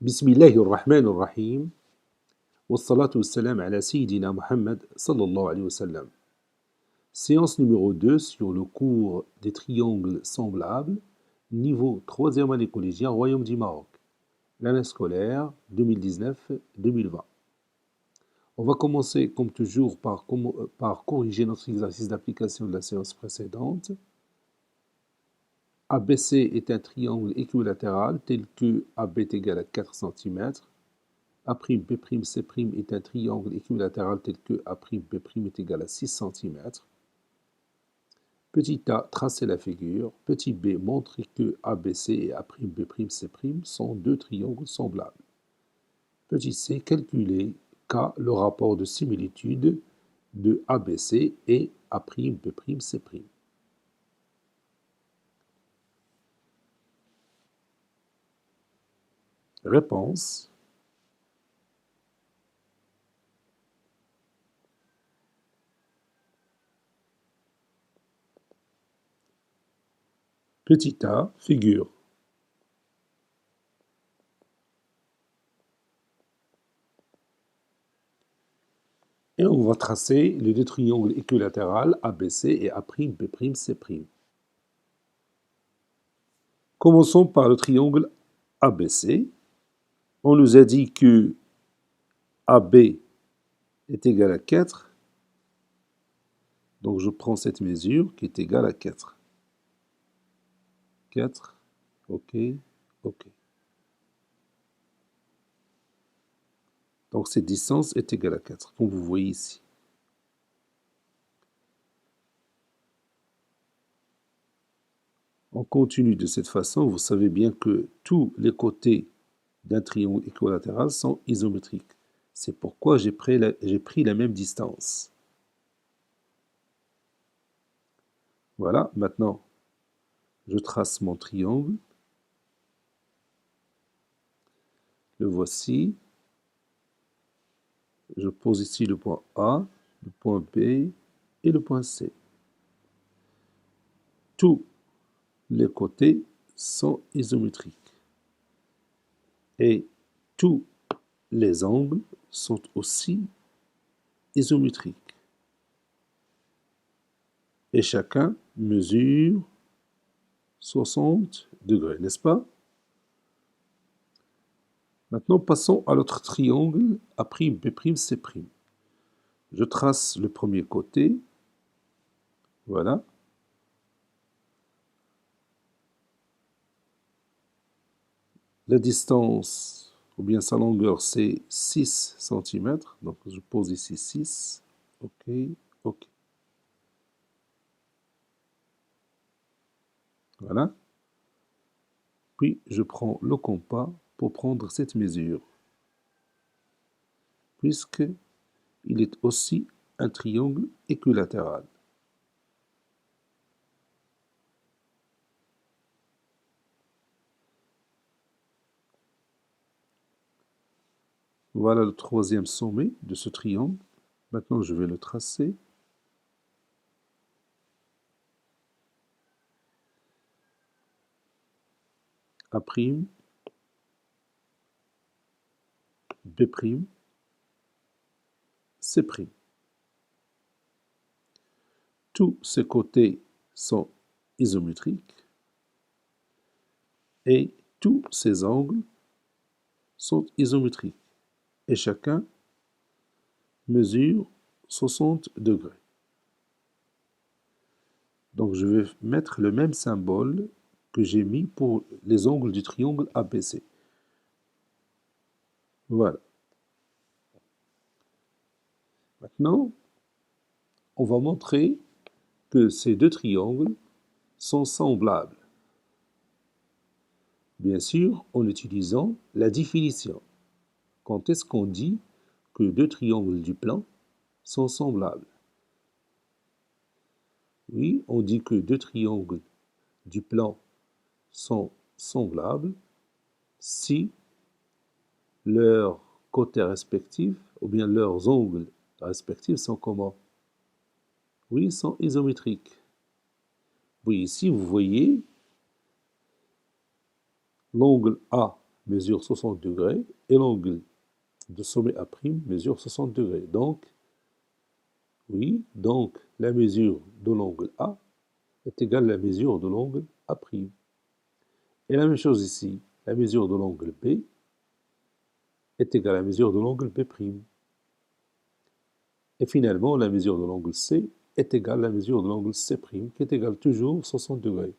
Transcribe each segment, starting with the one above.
بسم الله الرحمن الرحيم والصلاة والسلام على سيدنا Muhammad sallallahu alayhi wa sallam. Séance numéro 2 sur le cours des triangles semblables, niveau 3e année collégien, Royaume du Maroc, l'année scolaire 2019-2020. On va commencer comme toujours par corriger notre exercice d'application de la séance précédente. ABC est un triangle équilatéral tel que AB est égal à 4 cm. A'B'C' est un triangle équilatéral tel que A'B' est égal à 6 cm. Petit a, tracez la figure. Petit b, montrez que ABC et A'B'C' sont deux triangles semblables. Petit c, calculez K, le rapport de similitude de ABC et A'B'C'. Réponse. Petit a, figure. Et on va tracer les deux triangles équilatérales ABC et A'B'C'. Commençons par le triangle ABC. On nous a dit que AB est égal à 4. Donc je prends cette mesure qui est égale à 4. 4, ok, ok. Donc cette distance est égale à 4, comme vous voyez ici. On continue de cette façon. Vous savez bien que tous les côtés d'un triangle équilatéral sont isométriques. C'est pourquoi j'ai pris la même distance. Voilà, maintenant, je trace mon triangle. Le voici. Je pose ici le point A, le point B et le point C. Tous les côtés sont isométriques. Et tous les angles sont aussi isométriques. Et chacun mesure 60 degrés, n'est-ce pas? Maintenant, passons à l'autre triangle A'B'C'. Je trace le premier côté. Voilà. La distance, ou bien sa longueur, c'est 6 cm. Donc, je pose ici 6. OK, OK. Voilà. Puis, je prends le compas pour prendre cette mesure, puisqu'il est aussi un triangle équilatéral. Voilà le troisième sommet de ce triangle. Maintenant, je vais le tracer. A', B', C'. Tous ces côtés sont isométriques et tous ces angles sont isométriques. Et chacun mesure 60 degrés. Donc je vais mettre le même symbole que j'ai mis pour les angles du triangle ABC. Voilà. Maintenant, on va montrer que ces deux triangles sont semblables. Bien sûr, en utilisant la définition. Quand est-ce qu'on dit que deux triangles du plan sont semblables? Oui, on dit que deux triangles du plan sont semblables si leurs côtés respectifs, ou bien leurs angles respectifs sont comment? Oui, sont isométriques. Oui, ici, vous voyez, l'angle A mesure 60 degrés et l'angle de sommet A' mesure 60 degrés. Donc, oui, donc la mesure de l'angle A est égale à la mesure de l'angle A'. Et la même chose ici, la mesure de l'angle B est égale à la mesure de l'angle B'. Et finalement, la mesure de l'angle C est égale à la mesure de l'angle C', qui est égale toujours 60 degrés.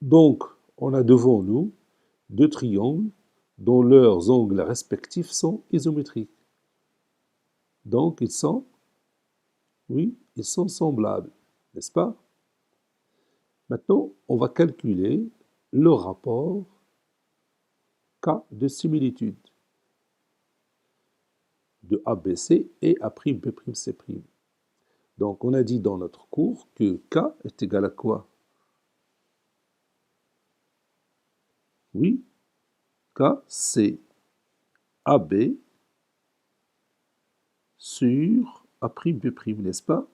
Donc, on a devant nous deux triangles dont leurs angles respectifs sont isométriques. Donc, ils sont semblables, n'est-ce pas? Maintenant, on va calculer le rapport K de similitude de ABC et A'B'C'. Donc, on a dit dans notre cours que K est égal à quoi? Oui, K, c'est AB sur A'B', n'est-ce pas?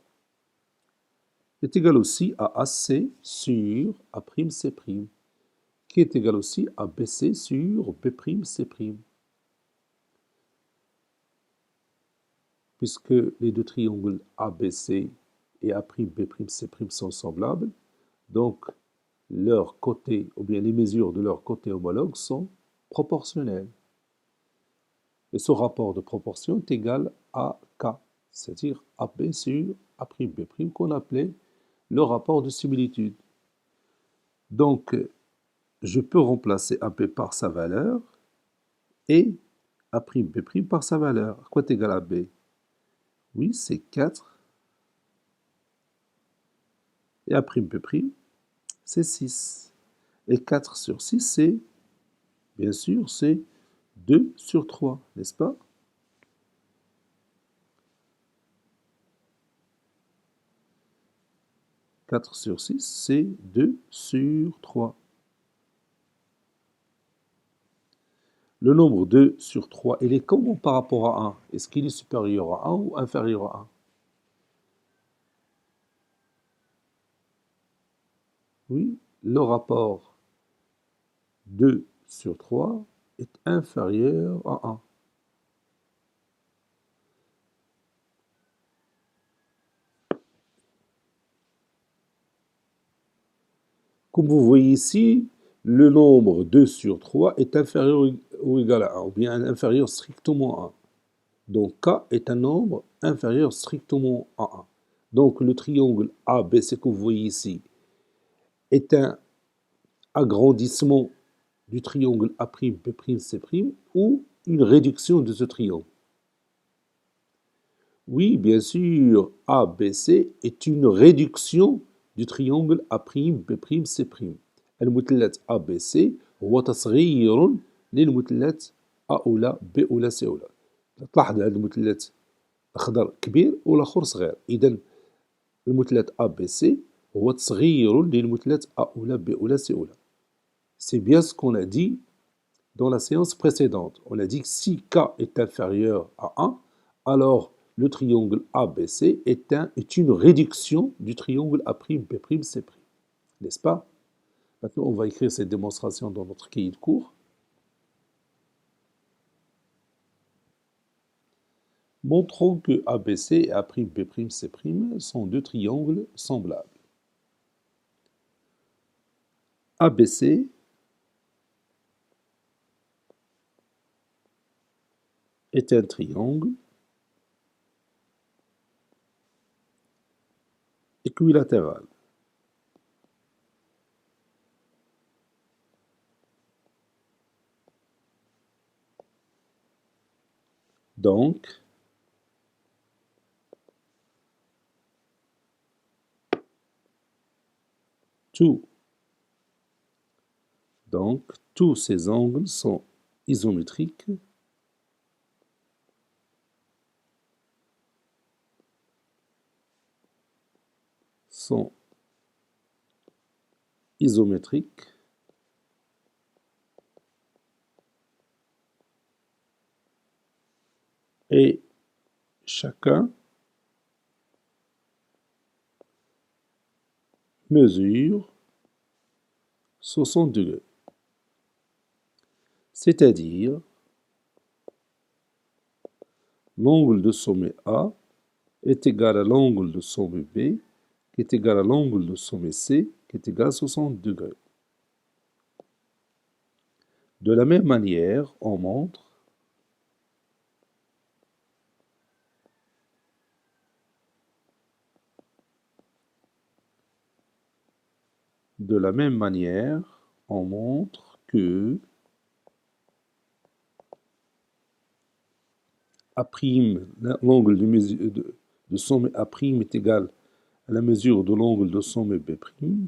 Est égal aussi à AC sur A'C', qui est égal aussi à BC sur B'C'. Puisque les deux triangles ABC et A'B'C' sont semblables, donc leurs côtés, ou bien les mesures de leurs côtés homologues sont proportionnelles. Et ce rapport de proportion est égal à K, c'est-à-dire AB sur A'B' qu'on appelait le rapport de similitude. Donc, je peux remplacer AB par sa valeur et A'B' par sa valeur. À quoi est égal à B? Oui, c'est 4. Et A'B', c'est 6. Et 4 sur 6, c'est, bien sûr, c'est 2 sur 3, n'est-ce pas? « 4 sur 6, c'est 2 sur 3. Le nombre 2 sur 3, il est comment par rapport à 1? Est-ce qu'il est supérieur à 1 ou inférieur à 1? Oui, le rapport 2 sur 3 est inférieur à 1. Comme vous voyez ici, le nombre 2 sur 3 est inférieur ou égal à 1, ou bien inférieur strictement à 1. Donc K est un nombre inférieur strictement à 1. Donc le triangle ABC que vous voyez ici est un agrandissement du triangle A'B'C' ou une réduction de ce triangle. Oui, bien sûr, ABC est une réduction du triangle A'B'C'. المثلث ABC هو تصغير للمثلث أولى بأولى سأولى. تلاحظ هذا المثلث أخضر كبير والآخر صغير. إذا المثلث ABC هو تصغير للمثلث أولى بأولى سأولى. C'est bien ce qu'on a dit dans la séance précédente. On a dit que si K est inférieur à 1, alors le triangle ABC est une réduction du triangle A'B'C'. N'est-ce pas? Maintenant, on va écrire cette démonstration dans notre cahier de cours. Montrons que ABC et A'B'C' sont deux triangles semblables. ABC est un triangle équilatéral. Donc, tous ces angles sont isométriques et chacun mesure 60 degrés. c'est-à-dire l'angle de sommet A est égal à l'angle de sommet B, qui est égal à l'angle de sommet C, qui est égal à 60 degrés. De la même manière, on montre que l'angle de sommet A' est égal à la mesure de l'angle de sommet B',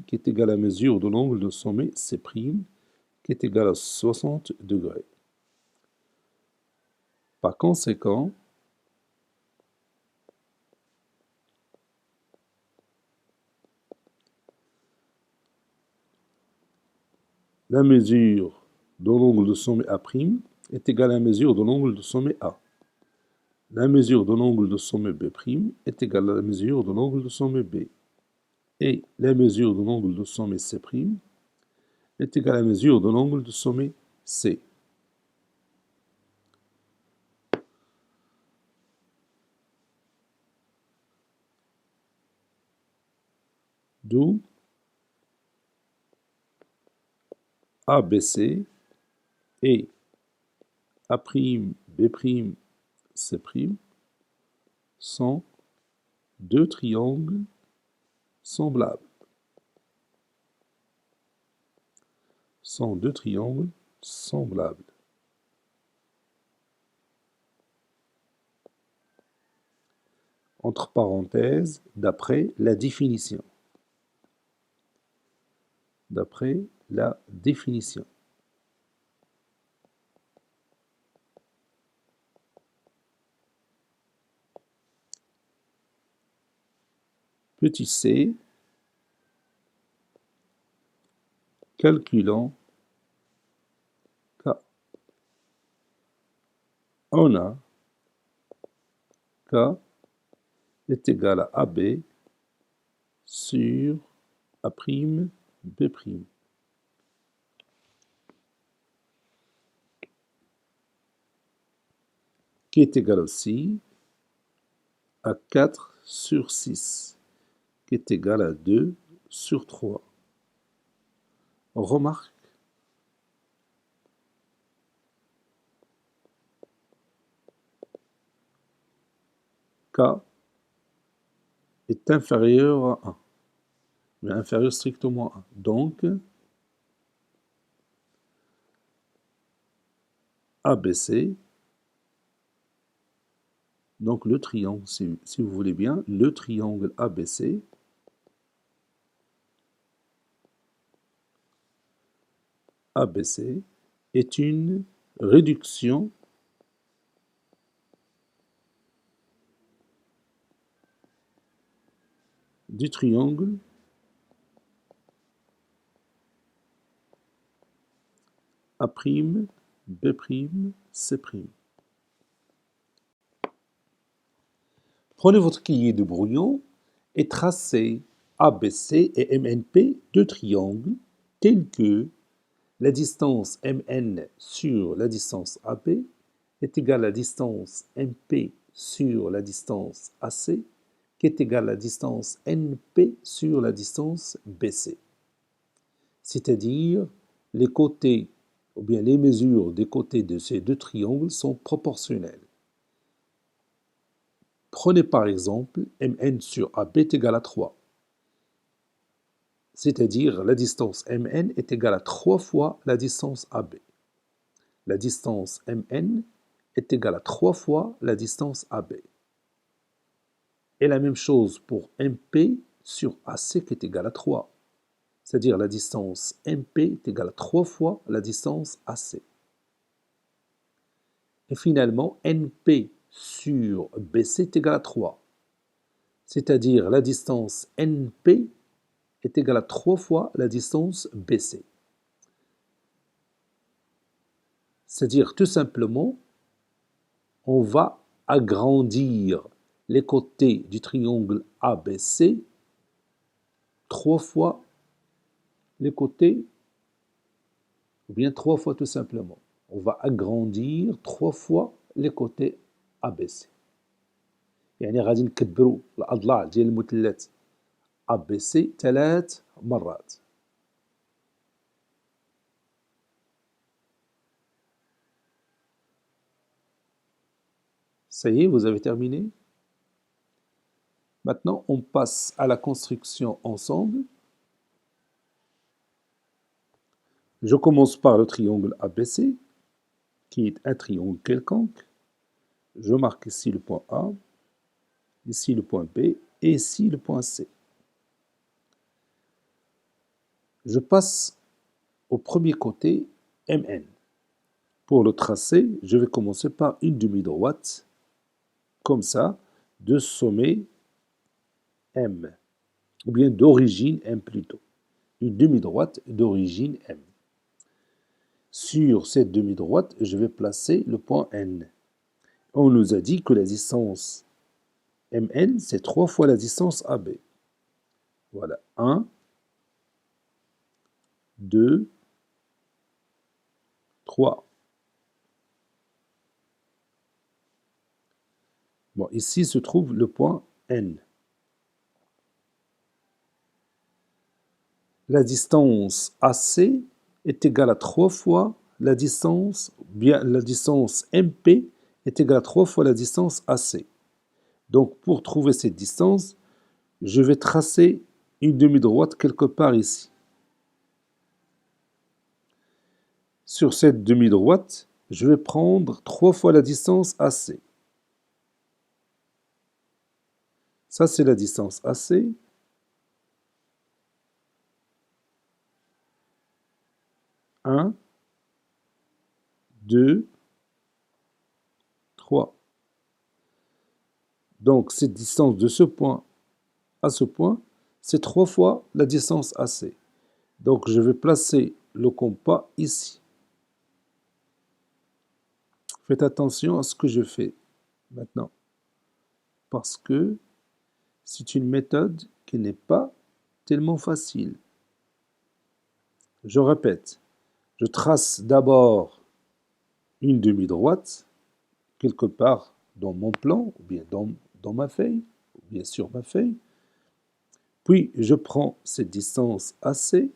qui est égal à la mesure de l'angle de sommet C', qui est égal à 60 degrés. Par conséquent, la mesure de l'angle de sommet A' est égale à la mesure de l'angle de sommet A. La mesure de l'angle de sommet B' est égale à la mesure de l'angle de sommet B. Et la mesure de l'angle de sommet C' est égale à la mesure de l'angle de sommet C. D'où ABC et A', B', C' sont deux triangles semblables. Entre parenthèses, d'après la définition. Petit c, calculons K. On a K est égal à AB sur A', B', qui est égal aussi à 4 sur 6, qui est égal à 2 sur 3. On remarque K est inférieur à 1, mais inférieur strictement à 1. Donc, ABC, donc le triangle, si vous voulez bien, le triangle ABC est une réduction du triangle A', B', C'. Prenez votre cahier de brouillon et tracez ABC et MNP deux triangles tels que la distance MN sur la distance AB est égale à la distance MP sur la distance AC, qui est égale à la distance NP sur la distance BC. C'est-à-dire les côtés, ou bien les mesures des côtés de ces deux triangles sont proportionnelles. Prenez par exemple MN sur AB est égal à 3. C'est-à-dire la distance MN est égale à 3 fois la distance AB. La distance MN est égale à 3 fois la distance AB. Et la même chose pour MP sur AC qui est égal à 3. C'est-à-dire la distance MP est égale à 3 fois la distance AC. Et finalement, NP sur BC est égal à 3. C'est-à-dire la distance NP est égale à 3 fois la distance BC. C'est-à-dire tout simplement, on va agrandir les côtés du triangle ABC 3 fois les côtés, ou bien 3 fois tout simplement. on va agrandir 3 fois les côtés ABC. يعني غادي نكبروا الأضلاع ديال المثلث ABC 3 مرات. Ça y est, vous avez terminé? Maintenant, on passe à la construction ensemble. Je commence par le triangle ABC, qui est un triangle quelconque. Je marque ici le point A, ici le point B et ici le point C. Je passe au premier côté MN. Pour le tracer, je vais commencer par une demi-droite, comme ça, de sommet M, ou bien d'origine M plutôt. Une demi-droite d'origine M. Sur cette demi-droite, je vais placer le point N. On nous a dit que la distance MN, c'est 3 fois la distance AB. Voilà, 1, 2, 3. Bon, ici se trouve le point N. La distance AC est égale à 3 fois la distance, bien la distance MP est égale à 3 fois la distance AC. Donc pour trouver cette distance, je vais tracer une demi-droite quelque part ici. Sur cette demi-droite, je vais prendre 3 fois la distance AC. Ça, c'est la distance AC. Un, 2, 3. Donc, cette distance de ce point à ce point, c'est 3 fois la distance AC. Donc, je vais placer le compas ici. Faites attention à ce que je fais maintenant, parce que c'est une méthode qui n'est pas tellement facile. Je répète, je trace d'abord une demi-droite, quelque part dans mon plan, ou bien dans ma feuille, ou bien sur ma feuille. Puis, je prends cette distance AC,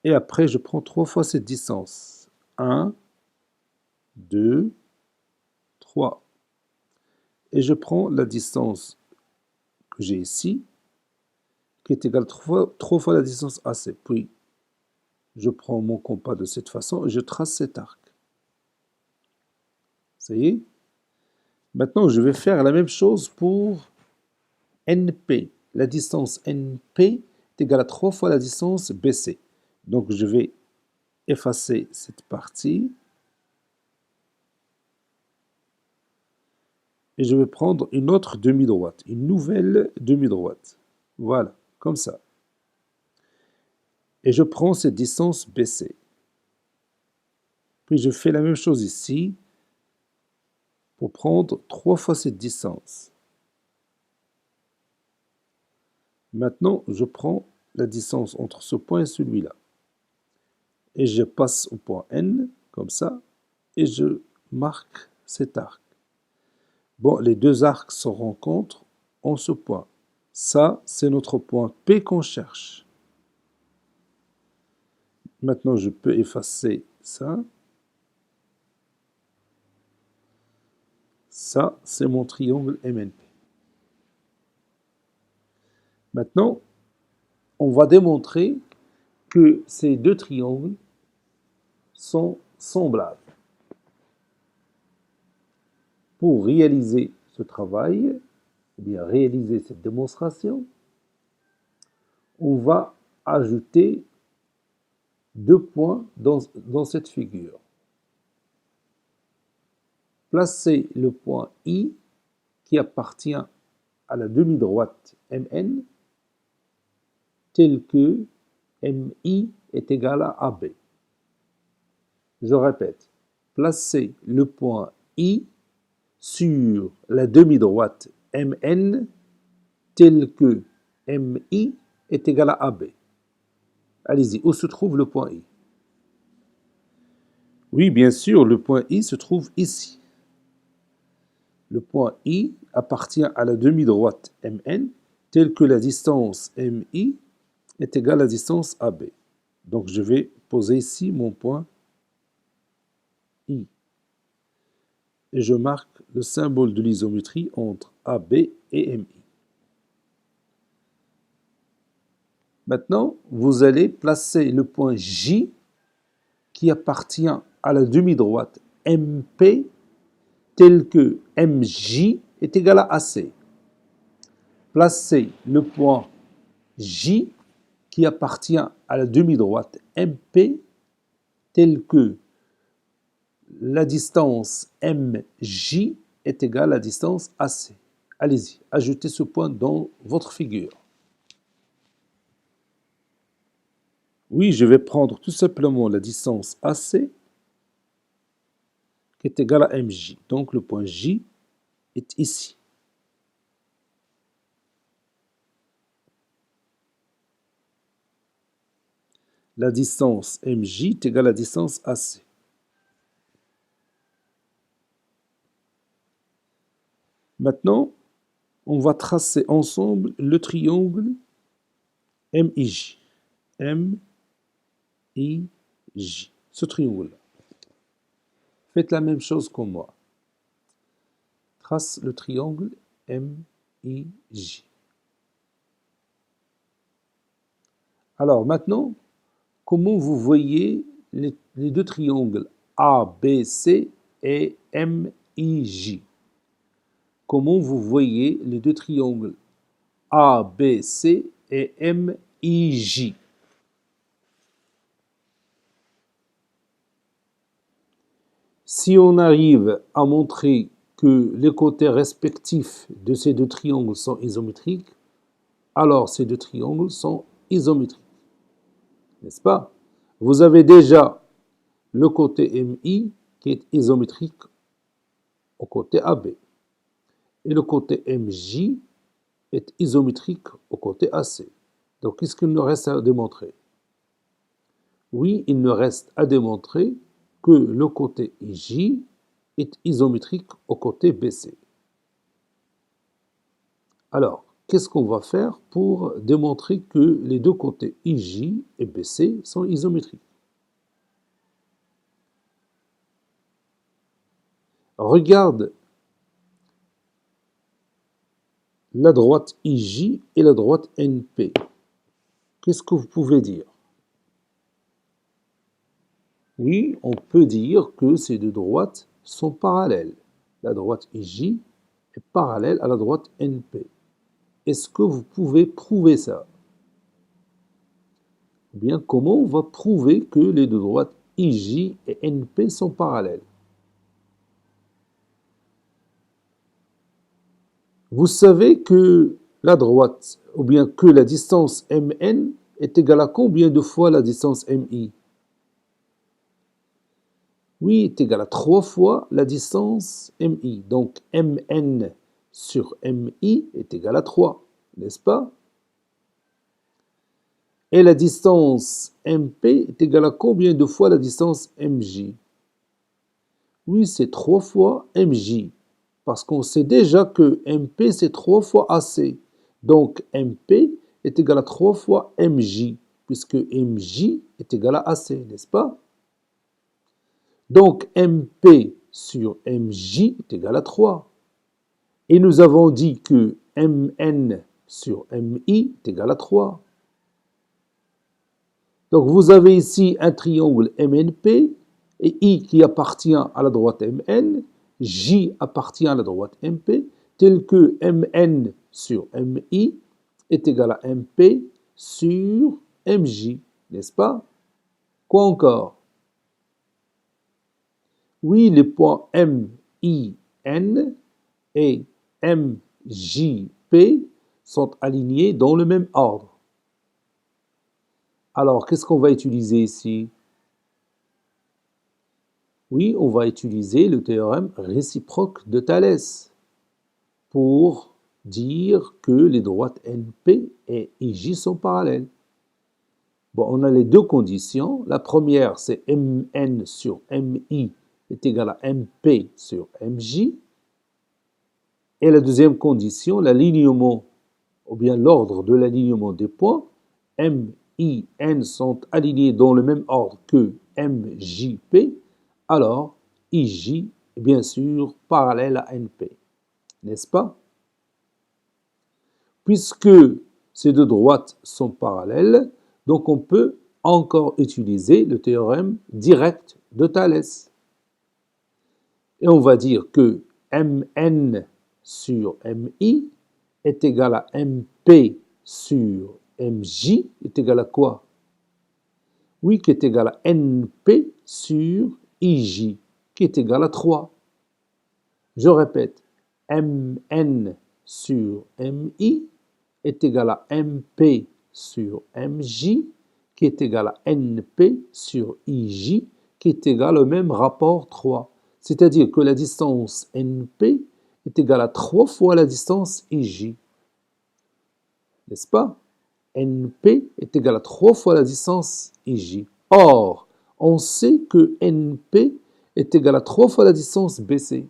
et après, je prends 3 fois cette distance. 1, 2, 3. Et je prends la distance que j'ai ici, qui est égale à 3 fois la distance AC. Puis, je prends mon compas de cette façon et je trace cet arc. Ça y est? Maintenant, je vais faire la même chose pour NP. La distance NP est égale à 3 fois la distance BC. Donc, je vais effacer cette partie. Et je vais prendre une autre demi-droite, une nouvelle demi-droite. Voilà, comme ça. Et je prends cette distance BC. Puis je fais la même chose ici pour prendre 3 fois cette distance. Maintenant, je prends la distance entre ce point et celui-là. Et je passe au point N, comme ça, et je marque cet arc. Bon, les deux arcs se rencontrent en ce point. Ça, c'est notre point P qu'on cherche. Maintenant, je peux effacer ça. Ça, c'est mon triangle MNP. Maintenant, on va démontrer que ces deux triangles sont semblables. Pour réaliser ce travail, ou bien réaliser cette démonstration, on va ajouter 2 points dans cette figure. Placez le point I qui appartient à la demi-droite MN tel que MI est égal à AB. Je répète, placez le point I sur la demi-droite MN tel que MI est égal à AB. Allez-y, où se trouve le point I? Oui, bien sûr, le point I se trouve ici. Le point I appartient à la demi-droite MN, telle que la distance MI est égale à la distance AB. Donc je vais poser ici mon point I. Et je marque le symbole de l'isométrie entre AB et MI. Maintenant, vous allez placer le point J qui appartient à la demi-droite MP tel que MJ est égal à AC. Placez le point J qui appartient à la demi-droite MP tel que la distance MJ est égale à la distance AC. Allez-y, ajoutez ce point dans votre figure. Oui, je vais prendre tout simplement la distance AC qui est égale à MJ. Donc le point J est ici. La distance MJ est égale à la distance AC. Maintenant, on va tracer ensemble le triangle MIJ. MIJ. Ce triangle-là. Faites la même chose que moi. Trace le triangle MIJ. Alors maintenant, comment vous voyez les deux triangles ABC et MIJ? Comment vous voyez les deux triangles ABC et MIJ? Si on arrive à montrer que les côtés respectifs de ces deux triangles sont isométriques, alors ces deux triangles sont isométriques. N'est-ce pas? Vous avez déjà le côté MI qui est isométrique au côté AB. Et le côté MJ est isométrique au côté AC. Donc, qu'est-ce qu'il nous reste à démontrer? Oui, il nous reste à démontrer que le côté IJ est isométrique au côté BC. Alors, qu'est-ce qu'on va faire pour démontrer que les deux côtés IJ et BC sont isométriques? Regarde la droite IJ et la droite NP. Qu'est-ce que vous pouvez dire? Oui, on peut dire que ces deux droites sont parallèles. La droite IJ est parallèle à la droite NP. Est-ce que vous pouvez prouver ça? Ou bien, comment on va prouver que les deux droites IJ et NP sont parallèles? Vous savez que la droite, ou bien que la distance MN est égale à combien de fois la distance MI? Oui, est égale à 3 fois la distance MI. Donc MN sur MI est égal à 3, n'est-ce pas? Et la distance MP est égale à combien de fois la distance MJ? Oui, c'est 3 fois MJ. Parce qu'on sait déjà que MP, c'est 3 fois AC. Donc MP est égal à 3 fois MJ, puisque MJ est égal à AC, n'est-ce pas? Donc MP sur MJ est égal à 3. Et nous avons dit que MN sur MI est égal à 3. Donc vous avez ici un triangle MNP et I qui appartient à la droite MN, J appartient à la droite MP, tel que MN sur MI est égal à MP sur MJ, n'est-ce pas? Quoi encore? Oui, les points MIN et MJP sont alignés dans le même ordre. Alors, qu'est-ce qu'on va utiliser ici? Oui, on va utiliser le théorème réciproque de Thalès pour dire que les droites NP et IJ sont parallèles. Bon, on a les deux conditions. La première, c'est Mn sur Mi est égal à Mp sur Mj. Et la deuxième condition, l'alignement, ou bien l'ordre de l'alignement des points, M, I, N sont alignés dans le même ordre que M, J, P, alors IJ est bien sûr parallèle à NP, n'est-ce pas? Puisque ces deux droites sont parallèles, donc on peut encore utiliser le théorème direct de Thalès. Et on va dire que Mn sur Mi est égal à Mp sur Mj est égal à quoi? Oui, qui est égal à Np sur Ij, qui est égal à 3. Je répète, Mn sur Mi est égal à Mp sur Mj, qui est égal à Np sur Ij, qui est égal au même rapport 3. C'est-à-dire que la distance Np est égale à 3 fois la distance Ij. N'est-ce pas? Np est égal à 3 fois la distance Ij. Or, on sait que Np est égal à 3 fois la distance BC.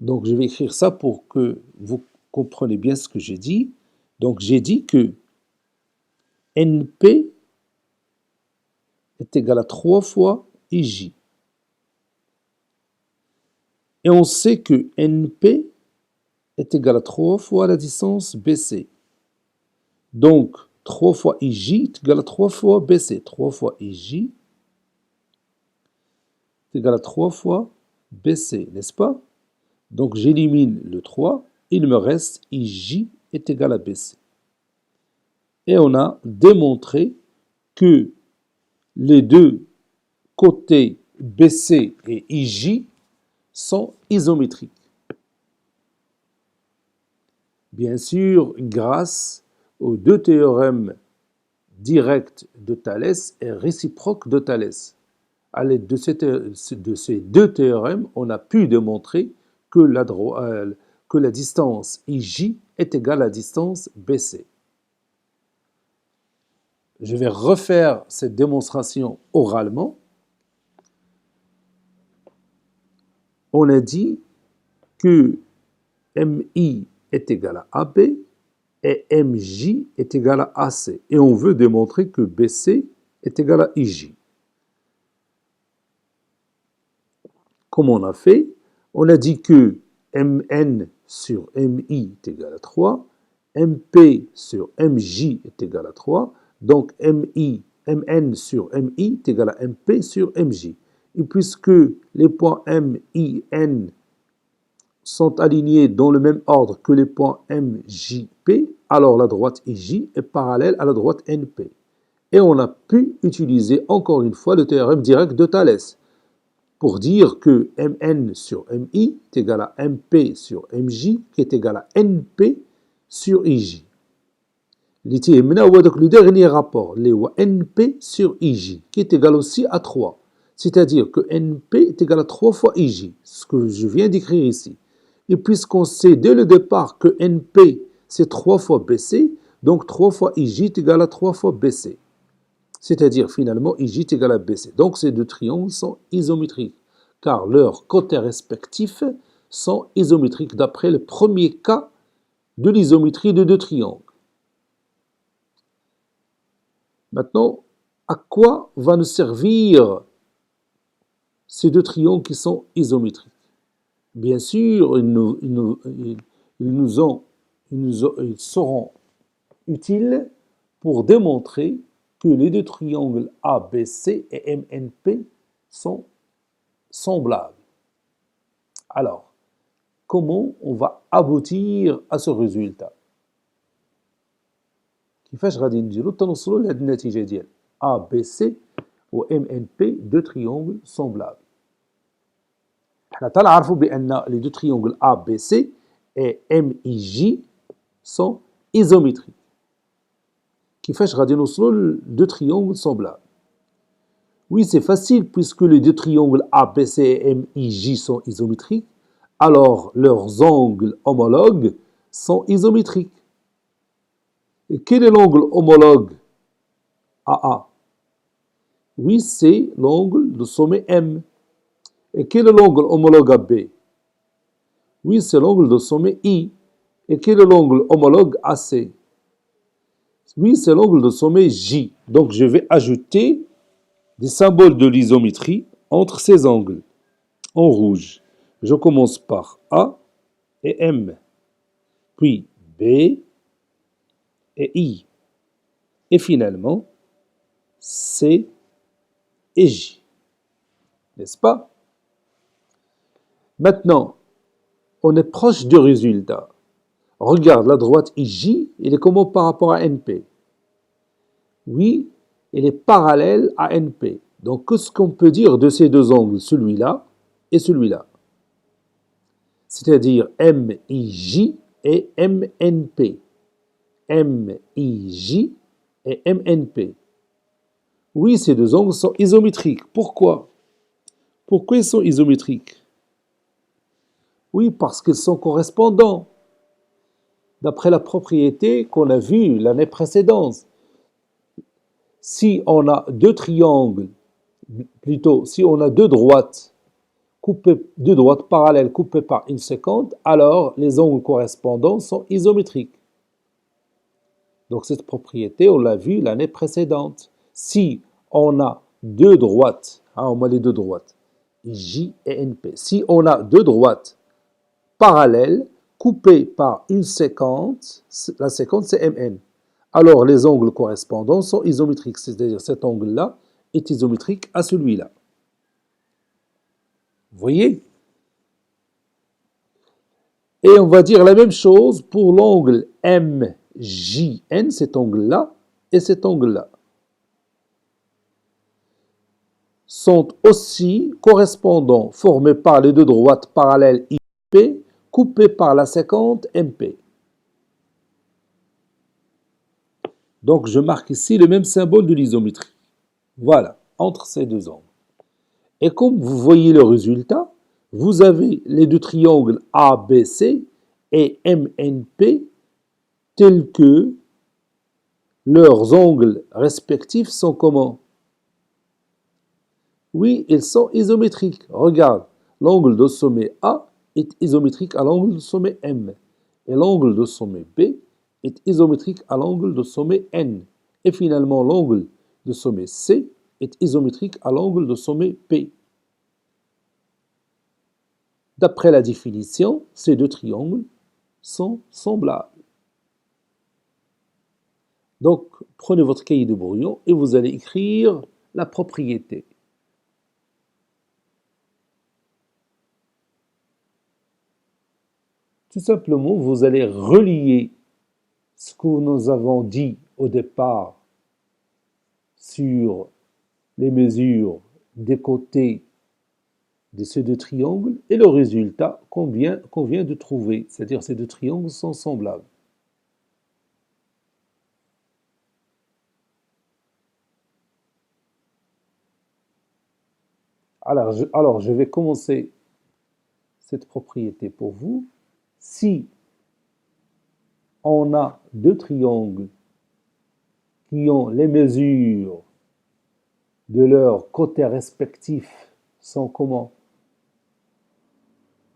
Donc, je vais écrire ça pour que vous compreniez bien ce que j'ai dit. Donc, j'ai dit que Np est égal à 3 fois Ij. Et on sait que Np est égal à 3 fois la distance BC. Donc, 3 fois Ij est égal à 3 fois BC. 3 fois Ij est égal à 3 fois BC, n'est-ce pas? Donc, j'élimine le 3. Il me reste Ij est égal à BC. Et on a démontré que les deux côtés BC et Ij sont isométriques. Bien sûr, grâce aux deux théorèmes directs de Thalès et réciproques de Thalès. À l'aide de ces deux théorèmes, on a pu démontrer que la distance Ij est égale à la distance BC. Je vais refaire cette démonstration oralement. On a dit que MI est égal à AB et MJ est égal à AC. Et on veut démontrer que BC est égal à IJ. Comme on a fait, on a dit que Mn sur Mi est égal à 3, Mp sur Mj est égal à 3, donc Mn sur Mi est égal à Mp sur Mj. Et puisque les points M, I, N sont alignés dans le même ordre que les points M, J, P, alors la droite IJ est parallèle à la droite NP. Et on a pu utiliser encore une fois le théorème direct de Thalès pour dire que Mn sur Mi est égal à Mp sur Mj, qui est égal à Np sur Ij. Le dernier rapport, le Np sur Ij, qui est égal aussi à 3. C'est-à-dire que Np est égal à 3 fois Ij, ce que je viens d'écrire ici. Et puisqu'on sait dès le départ que Np, c'est 3 fois Bc, donc 3 fois Ij est égal à 3 fois Bc. C'est-à-dire finalement Ij est égal à Bc. Donc ces deux triangles sont isométriques, car leurs côtés respectifs sont isométriques d'après le premier cas de l'isométrie de deux triangles. Maintenant, à quoi va nous servir ces deux triangles qui sont isométriques? Bien sûr, ils seront utiles pour démontrer que les deux triangles ABC et MNP sont semblables. Alors, comment on va aboutir à ce résultat? كيفاش غادي نديرو تنوصلوا لهاد النتيجه ديال ABC و MNP deux triangles semblables. حنا تنعرفوا بان les deux triangles ABC et MIJ sont isométriques. كيفاش غادي نوصلوا ل deux triangles semblables? Oui, c'est facile puisque les deux triangles ABC et MIJ sont isométriques, alors leurs angles homologues sont isométriques. Et quel est l'angle homologue AA? Oui, c'est l'angle de sommet M. Et quel est l'angle homologue à B? Oui, c'est l'angle de sommet I. Et quel est l'angle homologue AC? Oui, c'est l'angle de sommet J. Donc, je vais ajouter des symboles de l'isométrie entre ces angles en rouge. Je commence par A et M, puis B et I, et finalement C et J. N'est-ce pas? Maintenant, on est proche du résultat. Regarde la droite IJ, il est comment par rapport à NP? Oui, il est parallèle à NP. Donc, qu'est-ce qu'on peut dire de ces deux angles, celui-là et celui-là? C'est-à-dire MIJ et MNP. MIJ et MNP. Oui, ces deux angles sont isométriques. Pourquoi? Pourquoi ils sont isométriques? Oui, parce qu'ils sont correspondants, d'après la propriété qu'on a vue l'année précédente. Si on a deux triangles, plutôt, si on a deux droites, deux droites parallèles coupées par une séquente, alors les angles correspondants sont isométriques. Donc cette propriété, on l'a vue l'année précédente. Si on a deux droites, on a les deux droites, J et NP. Si on a deux droites parallèles coupées par une séquente, la séquence c'est MN. Alors les angles correspondants sont isométriques, c'est-à-dire cet angle-là est isométrique à celui-là. Vous voyez? Et on va dire la même chose pour l'angle MJN, cet angle-là et cet angle-là. Sont aussi correspondants, formés par les deux droites parallèles IP, coupées par la séquente MP. Donc je marque ici le même symbole de l'isométrie. Voilà, entre ces deux angles. Et comme vous voyez le résultat, vous avez les deux triangles ABC et MNP tels que leurs angles respectifs sont comment? Oui, ils sont isométriques. Regarde, l'angle de sommet A est isométrique à l'angle de sommet M. Et l'angle de sommet B est isométrique à l'angle de sommet N. Et finalement, l'angle de sommet C est isométrique à l'angle de sommet P. D'après la définition, ces deux triangles sont semblables. Donc, prenez votre cahier de brouillon et vous allez écrire la propriété. Tout simplement, vous allez relier ce que nous avons dit au départ sur les mesures des côtés de ces deux triangles et le résultat qu'on vient de trouver, c'est-à-dire ces deux triangles sont semblables. Alors, je vais commencer cette propriété pour vous. Si on a deux triangles qui ont les mesures de leurs côtés respectifs sont comment?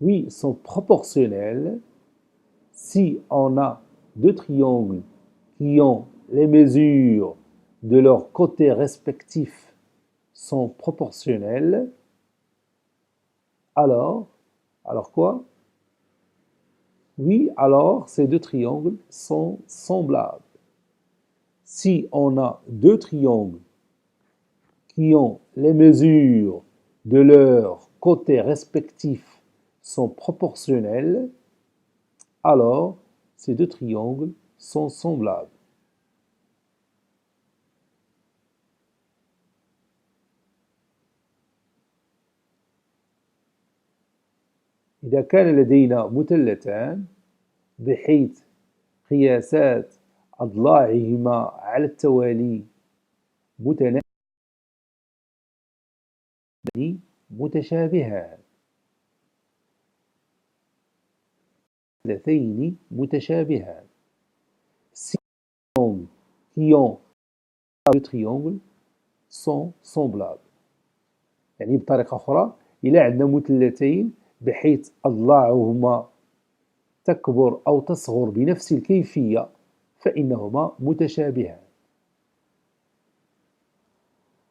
Oui, sont proportionnels. Si on a deux triangles qui ont les mesures de leurs côtés respectifs sont proportionnels, alors quoi? Oui, alors ces deux triangles sont semblables. Si on a deux triangles qui ont les mesures de leurs côtés respectifs sont proportionnels, alors ces deux triangles sont semblables. إذا كان لدينا مثلثان بحيث قياسات أضلاعهما على التوالي متشابهان مثلثين متشابهان. Si qui ont deux triangles sont semblables. يعني بطريقة أخرى إلا عندنا مثلثين بحيث أضلاعهما تكبر أو تصغر بنفس الكيفية فإنهما متشابهان.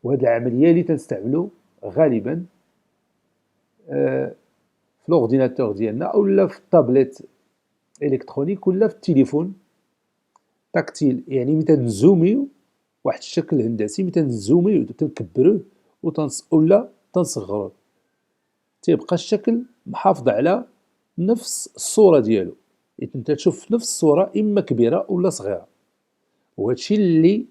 وهذه العملية اللي تنستعملو غالبا في الأورديناتور ديالنا أولا في الطابليت إلكترونيك ولا في التليفون تاكتيل. يعني ملي تنزوميو واحد الشكل هندسي ملي تنزوميو تنكبروه ولا تنصغروه تيبقى الشكل محافظ على نفس الصورة ديالو. انت تشوف نفس الصورة إما كبيرة ولا صغيرة. وهادشي اللي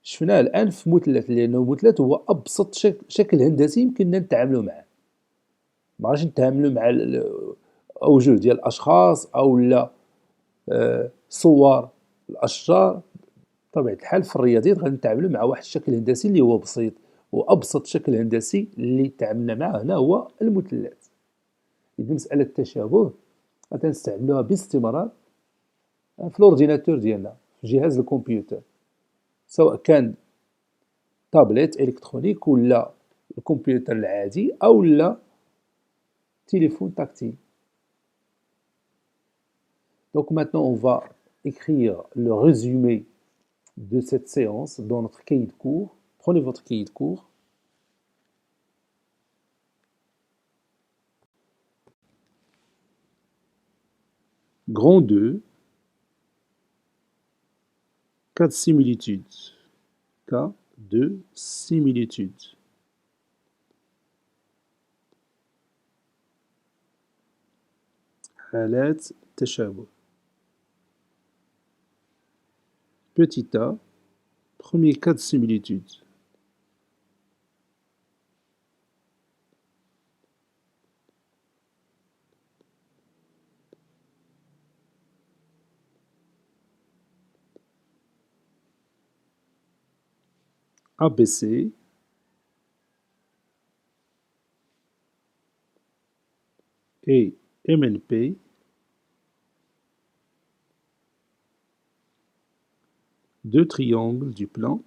شفناه الآن في مثلث لأنه المثلث هو أبسط شكل هندسي يمكننا نتعاملو معاه. مغاديش نتعاملو مع أوجه ديال الأشخاص أو لا صور الأشجار. بطبيعة الحال في الرياضيات غادي نتعاملو مع واحد الشكل هندسي اللي هو بسيط، وأبسط شكل هندسي اللي تعاملنا معاه هنا هو المثلث. إذا مسألة التشابه غادي نستعملوها باستمرار في الأورديناتور ديالنا في جهاز الكمبيوتر، سواء كان تابلت إلكترونيك ولا الكمبيوتر العادي أو لا téléphone tactile. Donc maintenant, on va écrire le résumé de cette séance dans notre cahier de cours. Prenez votre cahier de cours. Grand 2, cas de similitude. Cas de similitude. حالات تشابه. Petit a, premier cas de similitude. ABC et MNP deux triangles du plan,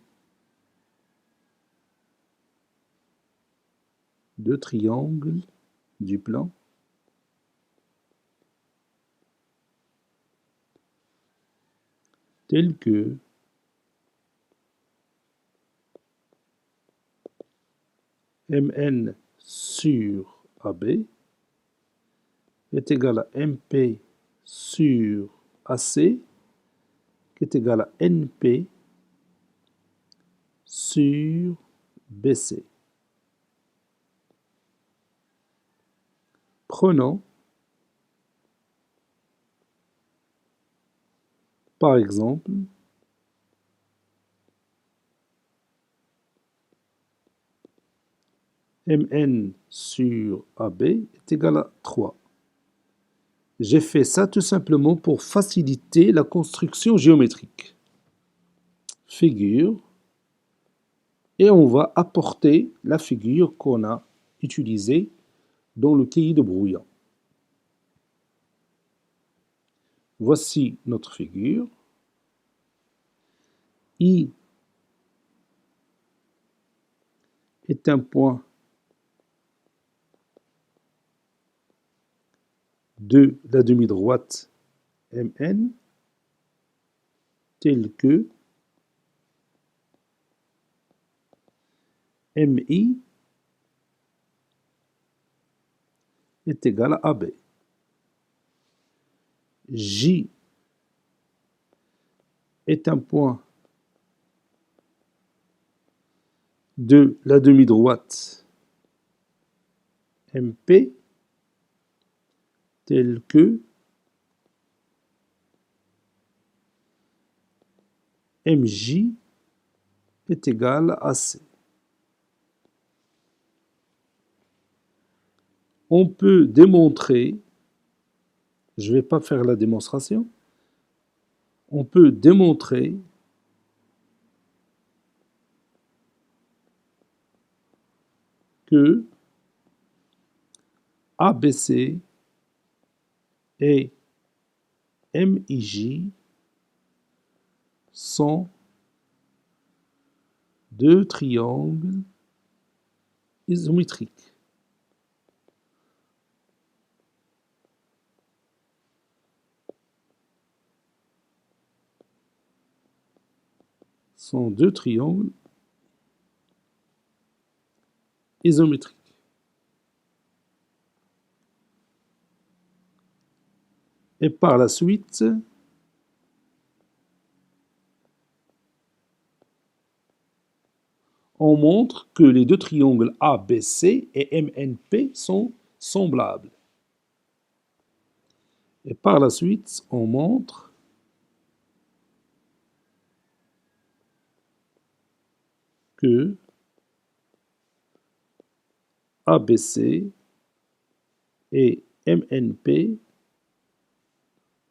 deux triangles du plan tels que MN sur AB est égal à MP sur AC qui est égal à NP sur BC. Prenons par exemple MN sur AB est égal à 3. J'ai fait ça tout simplement pour faciliter la construction géométrique. Figure. Et on va apporter la figure qu'on a utilisée dans le cahier de brouillon. Voici notre figure. I est un point de la demi-droite MN tel que MI est égal à AB. J est un point de la demi-droite MP tel que MJ est égal à C. On peut démontrer, je ne vais pas faire la démonstration, on peut démontrer que ABC et MIJ sont deux triangles isométriques. Sont deux triangles isométriques. Et par la suite, on montre que les deux triangles ABC et MNP sont semblables. Et par la suite, on montre que ABC et MNP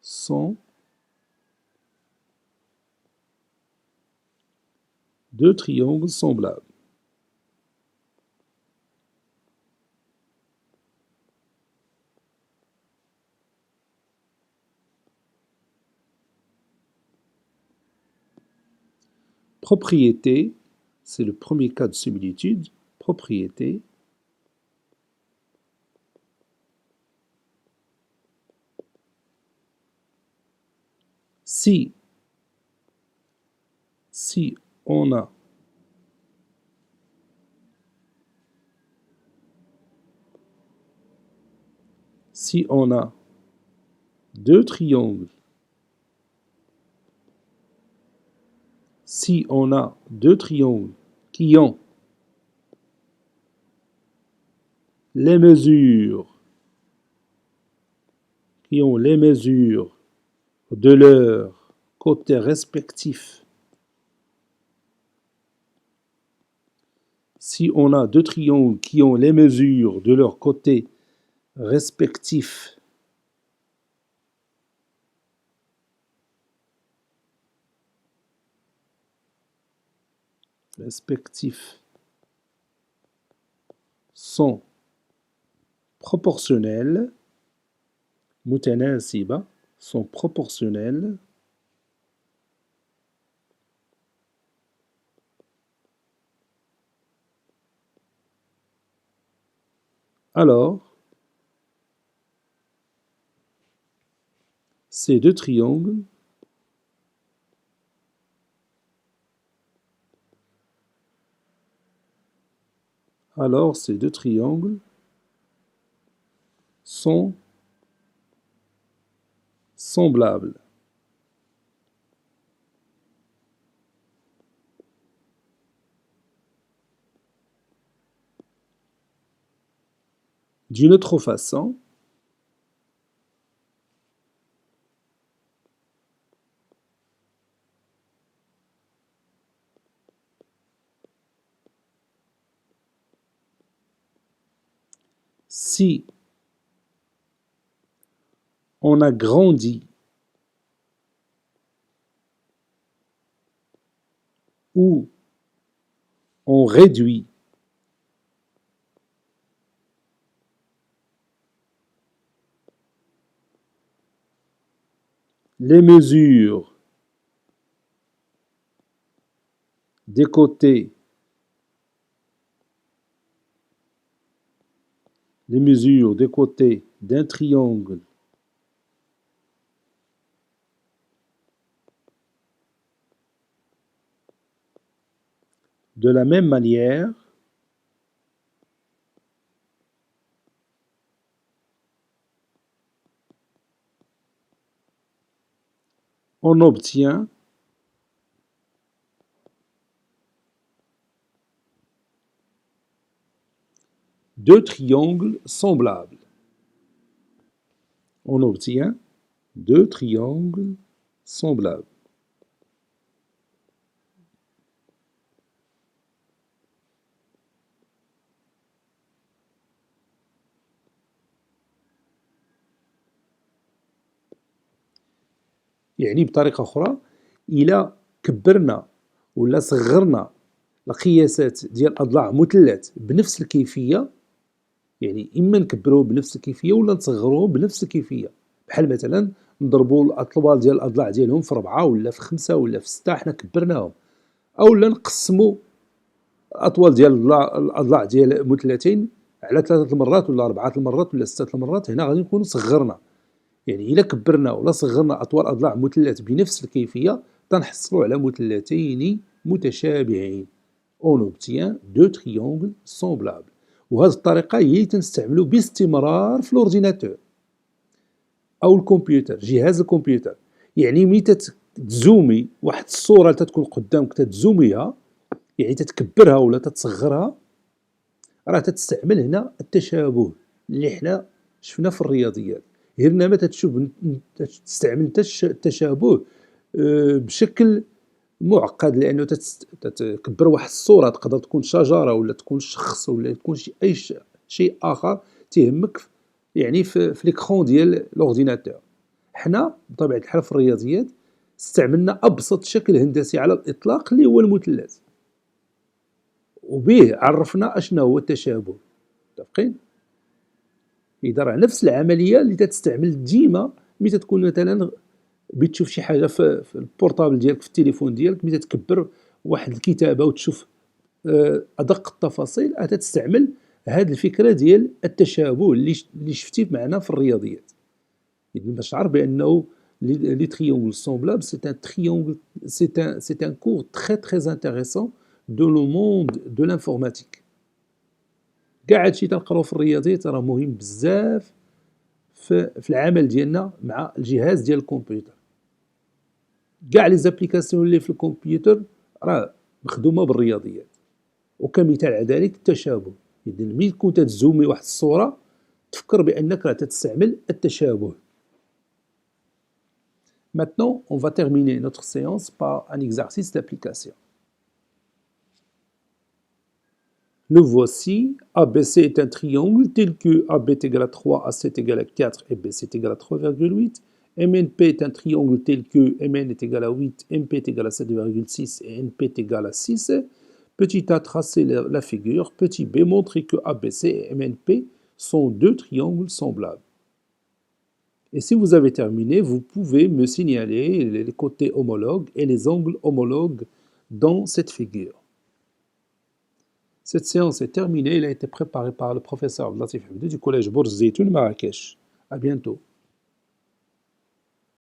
sont deux triangles semblables. Propriété, c'est le premier cas de similitude. Propriété. Si on a deux triangles, qui ont les mesures de leurs côtés respectifs. Si on a deux triangles qui ont les mesures de leurs côtés respectifs, sont proportionnels, متناسبة, sont proportionnels, alors ces deux triangles sont semblables. D'une autre façon, si on agrandit ou on réduit les mesures des côtés d'un triangle de la même manière, on obtient deux triangles semblables. On obtient deux triangles semblables. يعني بطريقة أخرى إلا كبرنا ولا صغرنا القياسات ديال الأضلاع مثلث بنفس الكيفية، يعني إما نكبروه بنفس الكيفية ولا نصغروه بنفس الكيفية. بحال مثلا نضربوا الأطوال ديال الأضلاع ديالهم في 4 ولا في 5 ولا في 6، حنا كبرناهم. أولا نقسموا الأطوال ديال الأضلاع ديال المثلثين على 3 المرات ولا 4 المرات ولا 6 المرات، هنا غادي نكونوا صغرنا. يعني إلا كبرنا ولا صغرنا أطوال أضلاع مثلث بنفس الكيفية تنحصلوا على مثلثين متشابهين. On obtient deux triangles semblables. وهذه الطريقة هي اللي تنستعملوا باستمرار في الأورديناتور أو الكمبيوتر، جهاز الكمبيوتر. يعني ملي تزومي واحد الصورة اللي تتكون قدامك تتزوميها، يعني تتكبرها ولا تتصغرها، راه تتستعمل هنا التشابه اللي حنا شفنا في الرياضيات. هنا ما تستعمل التشابه بشكل معقد، لانه تكبر واحد الصوره تقدر تكون شجره ولا تكون شخص ولا تكون اي شيء اخر تهمك يعني في ليكرون ديال لورديناتور. حنا بطبيعه الحال في الرياضيات استعملنا ابسط شكل هندسي على الاطلاق اللي هو المثلث، وبه عرفنا اشنا هو التشابه. متفقين؟ اذا راه نفس العمليه اللي تستعمل ديما ملي تكون مثلا بتشوف شي حاجه في البورطابل ديالك في التليفون ديالك، ملي تكبر واحد الكتابه وتشوف ادق التفاصيل، تستعمل هذه الفكره ديال التشابه اللي شفتي معنا في الرياضيات. يعني باش تعرف بانه لي triangles semblables c'est un cours très très intéressant de le monde de l'informatique. كاع هادشي تنقراو في الرياضيات راه مهم بزاف في العمل ديالنا مع الجهاز ديال الكمبيوتر. كاع لي زابليكاسيون اللي في الكمبيوتر راه مخدومه بالرياضيات، وكمثال على ذلك التشابه. اذا ملي تكون تزومي واحد الصوره تفكر بانك راه تستعمل التشابه. Maintenant, on va terminer notre séance par un exercice d'application. Le voici. ABC est un triangle tel que AB est égal à 3, AC est égal à 4 et BC est égal à 3,8. MNP est un triangle tel que MN est égal à 8, MP est égal à 7,6 et NP est égal à 6. Petit a, tracer la figure. Petit b, montrer que ABC et MNP sont deux triangles semblables. Et si vous avez terminé, vous pouvez me signaler les côtés homologues et les angles homologues dans cette figure. Cette séance est terminée. Elle a été préparée par le professeur Abdelatif Hamdi du collège Bourz Zeytoun Marrakech. À bientôt.